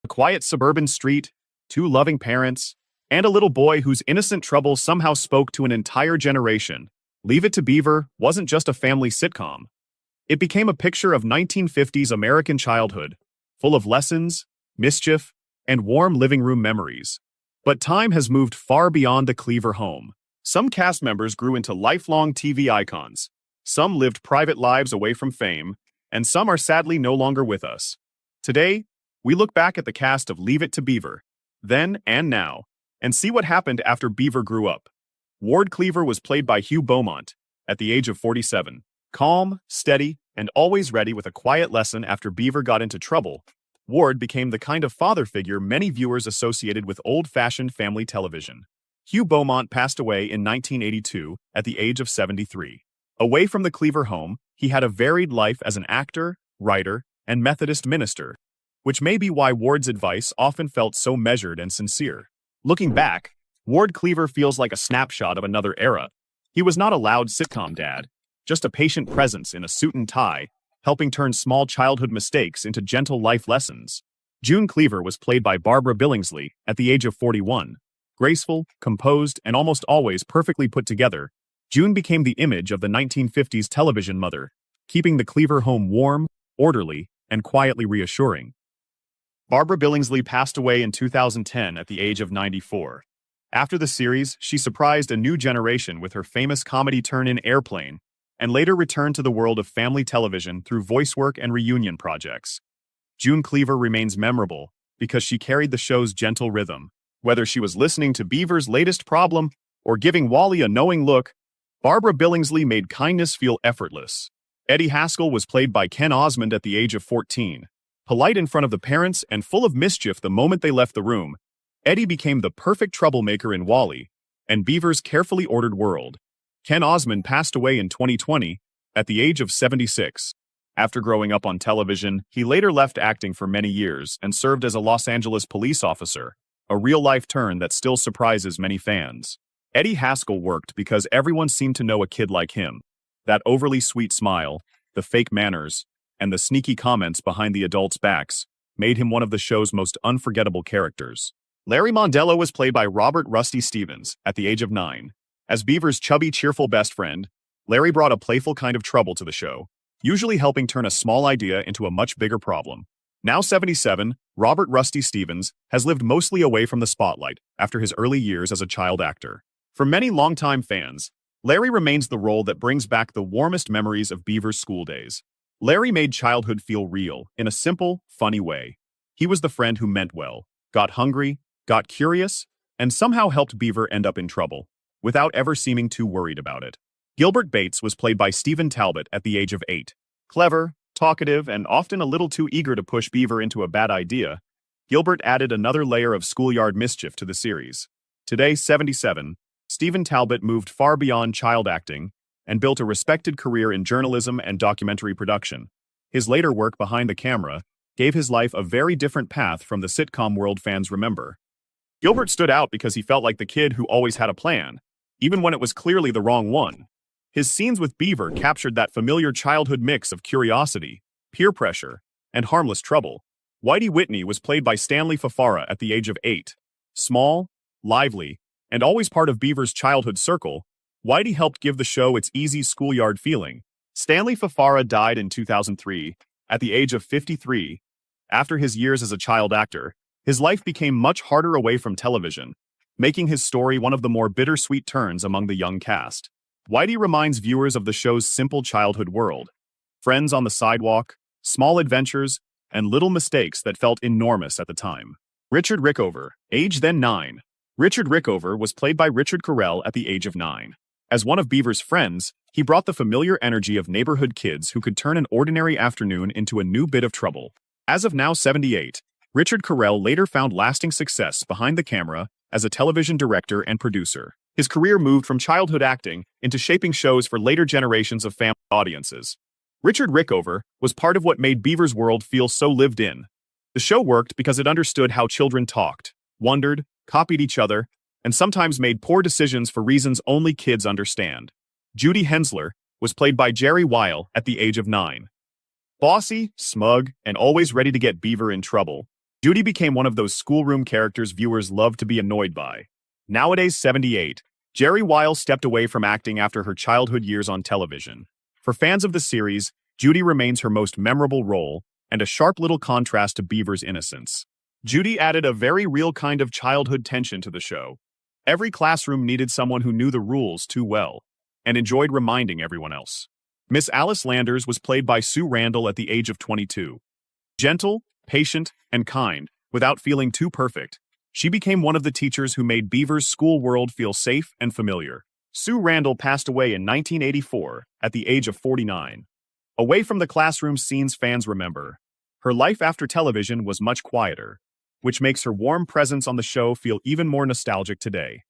A quiet suburban street, two loving parents, and a little boy whose innocent trouble somehow spoke to an entire generation. Leave It to Beaver wasn't just a family sitcom. It became a picture of 1950s American childhood, full of lessons, mischief, and warm living room memories. But time has moved far beyond the Cleaver home. Some cast members grew into lifelong TV icons. Some lived private lives away from fame, and some are sadly no longer with us. Today, we look back at the cast of Leave It to Beaver, then and now, and see what happened after Beaver grew up. Ward Cleaver was played by Hughh Beaumont at the age of 47. Calm, steady, and always ready with a quiet lesson after Beaver got into trouble, Ward became the kind of father figure many viewers associated with old-fashioned family television. Hughh Beaumont passed away in 1982 at the age of 73. Away from the Cleaver home, he had a varied life as an actor, writer, and Methodist minister, which may be why Ward's advice often felt so measured and sincere. Looking back, Ward Cleaver feels like a snapshot of another era. He was not a loud sitcom dad, just a patient presence in a suit and tie, helping turn small childhood mistakes into gentle life lessons. June Cleaver was played by Barbara Billingsley at the age of 41. Graceful, composed, and almost always perfectly put together, June became the image of the 1950s television mother, keeping the Cleaver home warm, orderly, and quietly reassuring. Barbara Billingsley passed away in 2010 at the age of 94. After the series, she surprised a new generation with her famous comedy turn in Airplane, and later returned to the world of family television through voice work and reunion projects. June Cleaver remains memorable because she carried the show's gentle rhythm. Whether she was listening to Beaver's latest problem or giving Wally a knowing look, Barbara Billingsley made kindness feel effortless. Eddie Haskell was played by Ken Osmond at the age of 14. Polite in front of the parents and full of mischief the moment they left the room, Eddie became the perfect troublemaker in Wally and Beaver's carefully ordered world. Ken Osmond passed away in 2020 at the age of 76. After growing up on television, he later left acting for many years and served as a Los Angeles police officer, a real-life turn that still surprises many fans. Eddie Haskell worked because everyone seemed to know a kid like him. That overly sweet smile, the fake manners, and the sneaky comments behind the adults' backs made him one of the show's most unforgettable characters. Larry Mondello was played by Robert Rusty Stevens at the age of 9. As Beaver's chubby, cheerful best friend, Larry brought a playful kind of trouble to the show, usually helping turn a small idea into a much bigger problem. Now 77, Robert Rusty Stevens has lived mostly away from the spotlight after his early years as a child actor. For many longtime fans, Larry remains the role that brings back the warmest memories of Beaver's school days. Larry made childhood feel real in a simple, funny way. He was the friend who meant well, got hungry, got curious, and somehow helped Beaver end up in trouble, without ever seeming too worried about it. Gilbert Bates was played by Stephen Talbot at the age of 8. Clever, talkative, and often a little too eager to push Beaver into a bad idea, Gilbert added another layer of schoolyard mischief to the series. Today, 77, Stephen Talbot moved far beyond child acting and built a respected career in journalism and documentary production. His later work behind the camera gave his life a very different path from the sitcom world fans remember. Gilbert stood out because he felt like the kid who always had a plan, even when it was clearly the wrong one. His scenes with Beaver captured that familiar childhood mix of curiosity, peer pressure, and harmless trouble. Whitey Whitney was played by Stanley Fafara at the age of 8. Small, lively, and always part of Beaver's childhood circle, Whitey helped give the show its easy schoolyard feeling. Stanley Fafara died in 2003, at the age of 53. After his years as a child actor, his life became much harder away from television, making his story one of the more bittersweet turns among the young cast. Whitey reminds viewers of the show's simple childhood world. Friends on the sidewalk, small adventures, and little mistakes that felt enormous at the time. Ricchard Rickover, age then 9. Ricchard Rickover was played by Richard Carell at the age of 9. As one of Beaver's friends, he brought the familiar energy of neighborhood kids who could turn an ordinary afternoon into a new bit of trouble. As of now 78, Richard Carell later found lasting success behind the camera as a television director and producer. His career moved from childhood acting into shaping shows for later generations of family audiences. Ricchard Rickover was part of what made Beaver's world feel so lived in. The show worked because it understood how children talked, wondered, copied each other, and sometimes made poor decisions for reasons only kids understand. Judy Hensler was played by Jerry Weil at the age of 9. Bossy, smug, and always ready to get Beaver in trouble, Judy became one of those schoolroom characters viewers loved to be annoyed by. Nowadays 78, Jerry Weil stepped away from acting after her childhood years on television. For fans of the series, Judy remains her most memorable role, and a sharp little contrast to Beaver's innocence. Judy added a very real kind of childhood tension to the show. Every classroom needed someone who knew the rules too well, and enjoyed reminding everyone else. Miss Alice Landers was played by Sue Randall at the age of 22. Gentle, patient, and kind, without feeling too perfect, she became one of the teachers who made Beaver's school world feel safe and familiar. Sue Randall passed away in 1984 at the age of 49. Away from the classroom scenes fans remember, her life after television was much quieter, which makes her warm presence on the show feel even more nostalgic today.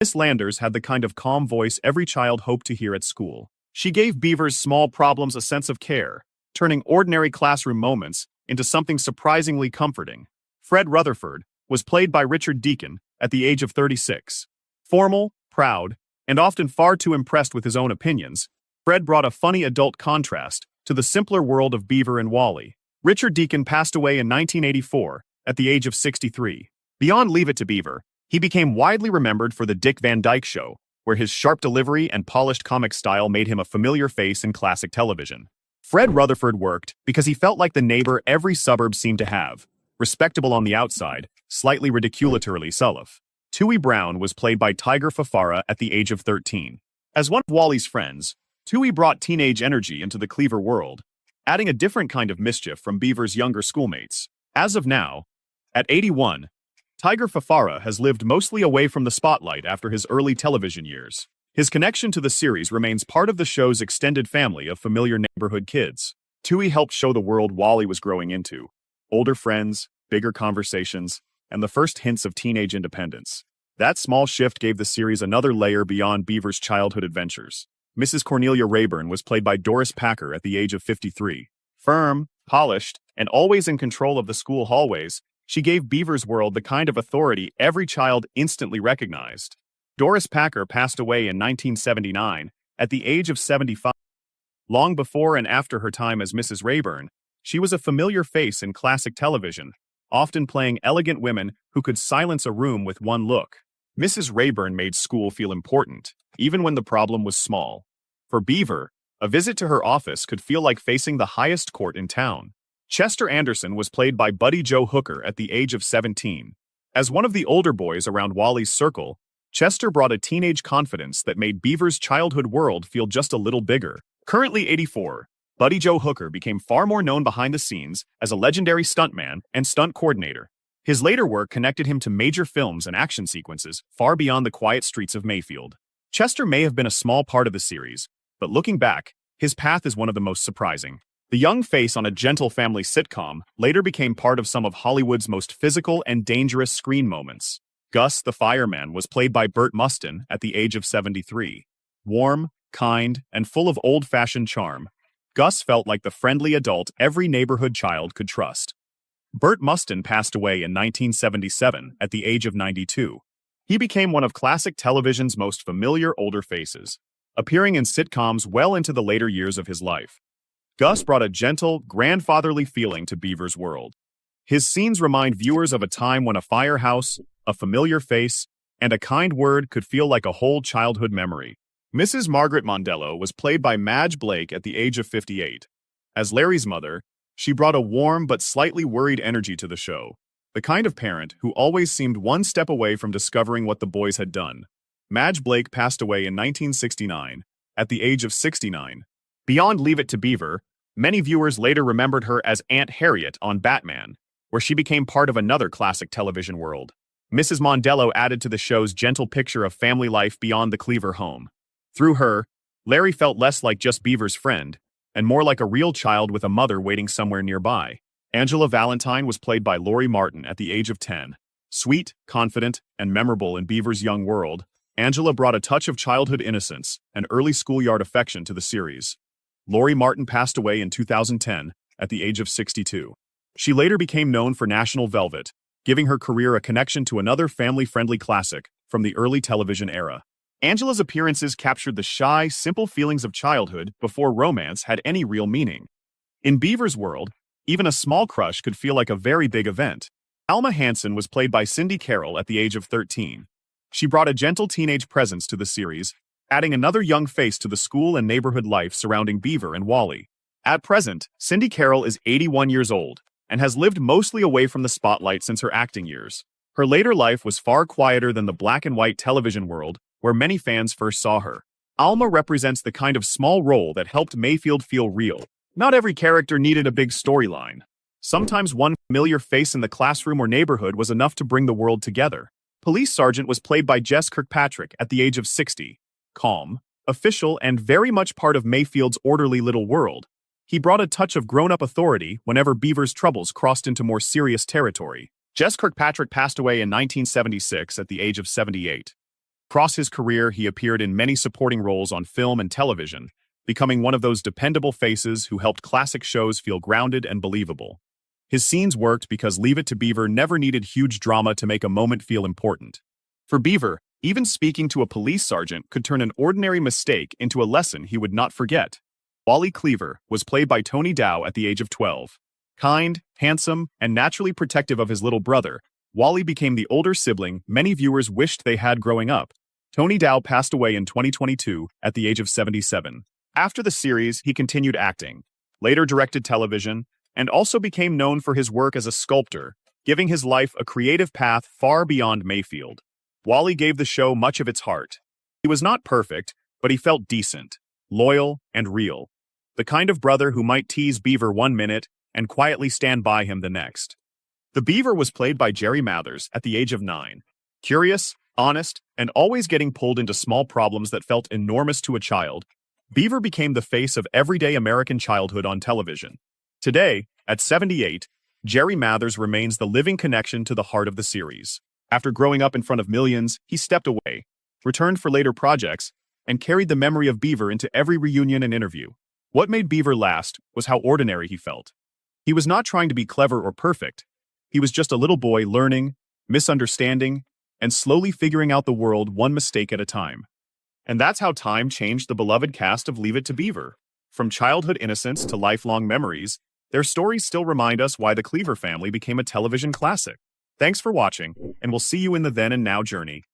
Miss Landers had the kind of calm voice every child hoped to hear at school. She gave Beaver's small problems a sense of care, turning ordinary classroom moments into something surprisingly comforting. Fred Rutherford was played by Ricchard Deacon at the age of 36. Formal, proud, and often far too impressed with his own opinions, Fred brought a funny adult contrast to the simpler world of Beaver and Wally. Ricchard Deacon passed away in 1984 at the age of 63. Beyond Leave It to Beaver, he became widely remembered for The Dick Van Dyke Show, where his sharp delivery and polished comic style made him a familiar face in classic television. Fred Rutherford worked because he felt like the neighbor every suburb seemed to have, respectable on the outside, slightly ridiculatorily sullive. Tooey Brown was played by Tiger Fafara at the age of 13. As one of Wally's friends, Tooey brought teenage energy into the Cleaver world, adding a different kind of mischief from Beaver's younger schoolmates. As of now, at 81, Tiger Fafara has lived mostly away from the spotlight after his early television years. His connection to the series remains part of the show's extended family of familiar neighborhood kids. Tooey helped show the world Wally was growing into. Older friends, bigger conversations, and the first hints of teenage independence. That small shift gave the series another layer beyond Beaver's childhood adventures. Mrs. Cornelia Rayburn was played by Doris Packer at the age of 53. Firm, polished, and always in control of the school hallways, she gave Beaver's world the kind of authority every child instantly recognized. Doris Packer passed away in 1979 at the age of 75. Long before and after her time as Mrs. Rayburn, she was a familiar face in classic television, often playing elegant women who could silence a room with one look. Mrs. Rayburn made school feel important, even when the problem was small. For Beaver, a visit to her office could feel like facing the highest court in town. Chester Anderson was played by Buddy Joe Hooker at the age of 17. As one of the older boys around Wally's circle, Chester brought a teenage confidence that made Beaver's childhood world feel just a little bigger. Currently 84, Buddy Joe Hooker became far more known behind the scenes as a legendary stuntman and stunt coordinator. His later work connected him to major films and action sequences far beyond the quiet streets of Mayfield. Chester may have been a small part of the series, but looking back, his path is one of the most surprising. The young face on a gentle family sitcom later became part of some of Hollywood's most physical and dangerous screen moments. Gus the fireman was played by Burt Mustin at the age of 73. Warm, kind, and full of old-fashioned charm, Gus felt like the friendly adult every neighborhood child could trust. Burt Mustin passed away in 1977 at the age of 92. He became one of classic television's most familiar older faces, appearing in sitcoms well into the later years of his life. Gus brought a gentle, grandfatherly feeling to Beaver's world. His scenes remind viewers of a time when a firehouse, a familiar face, and a kind word could feel like a whole childhood memory. Mrs. Margaret Mondello was played by Madge Blake at the age of 58. As Larry's mother, she brought a warm but slightly worried energy to the show, the kind of parent who always seemed one step away from discovering what the boys had done. Madge Blake passed away in 1969, at the age of 69. Beyond Leave It to Beaver, many viewers later remembered her as Aunt Harriet on Batman, where she became part of another classic television world. Mrs. Mondello added to the show's gentle picture of family life beyond the Cleaver home. Through her, Larry felt less like just Beaver's friend, and more like a real child with a mother waiting somewhere nearby. Angela Valentine was played by Lori Martin at the age of 10. Sweet, confident, and memorable in Beaver's young world, Angela brought a touch of childhood innocence and early schoolyard affection to the series. Lori Martin passed away in 2010 at the age of 62. She later became known for National Velvet, giving her career a connection to another family-friendly classic from the early television era. Angela's appearances captured the shy, simple feelings of childhood before romance had any real meaning. In Beaver's world, even a small crush could feel like a very big event. Alma Hansen was played by Cindy Carroll at the age of 13. She brought a gentle teenage presence to the series, adding another young face to the school and neighborhood life surrounding Beaver and Wally. At present, Cindy Carroll is 81 years old and has lived mostly away from the spotlight since her acting years. Her later life was far quieter than the black and white television world where many fans first saw her. Alma represents the kind of small role that helped Mayfield feel real. Not every character needed a big storyline. Sometimes one familiar face in the classroom or neighborhood was enough to bring the world together. Police Sergeant was played by Jess Kirkpatrick at the age of 60. Calm, official, and very much part of Mayfield's orderly little world. He brought a touch of grown-up authority whenever Beaver's troubles crossed into more serious territory. Jess Kirkpatrick passed away in 1976 at the age of 78. Across his career, he appeared in many supporting roles on film and television, becoming one of those dependable faces who helped classic shows feel grounded and believable. His scenes worked because Leave It to Beaver never needed huge drama to make a moment feel important. For Beaver, even speaking to a police sergeant could turn an ordinary mistake into a lesson he would not forget. Wally Cleaver was played by Tony Dow at the age of 12. Kind, handsome, and naturally protective of his little brother, Wally became the older sibling many viewers wished they had growing up. Tony Dow passed away in 2022 at the age of 77. After the series, he continued acting, later directed television, and also became known for his work as a sculptor, giving his life a creative path far beyond Mayfield. Wally gave the show much of its heart. He was not perfect, but he felt decent, loyal, and real. The kind of brother who might tease Beaver one minute and quietly stand by him the next. The Beaver was played by Jerry Mathers at the age of 9. Curious, honest, and always getting pulled into small problems that felt enormous to a child, Beaver became the face of everyday American childhood on television. Today, at 78, Jerry Mathers remains the living connection to the heart of the series. After growing up in front of millions, he stepped away, returned for later projects, and carried the memory of Beaver into every reunion and interview. What made Beaver last was how ordinary he felt. He was not trying to be clever or perfect. He was just a little boy learning, misunderstanding, and slowly figuring out the world one mistake at a time. And that's how time changed the beloved cast of Leave It to Beaver. From childhood innocence to lifelong memories, their stories still remind us why the Cleaver family became a television classic. Thanks for watching, and we'll see you in the then and now journey.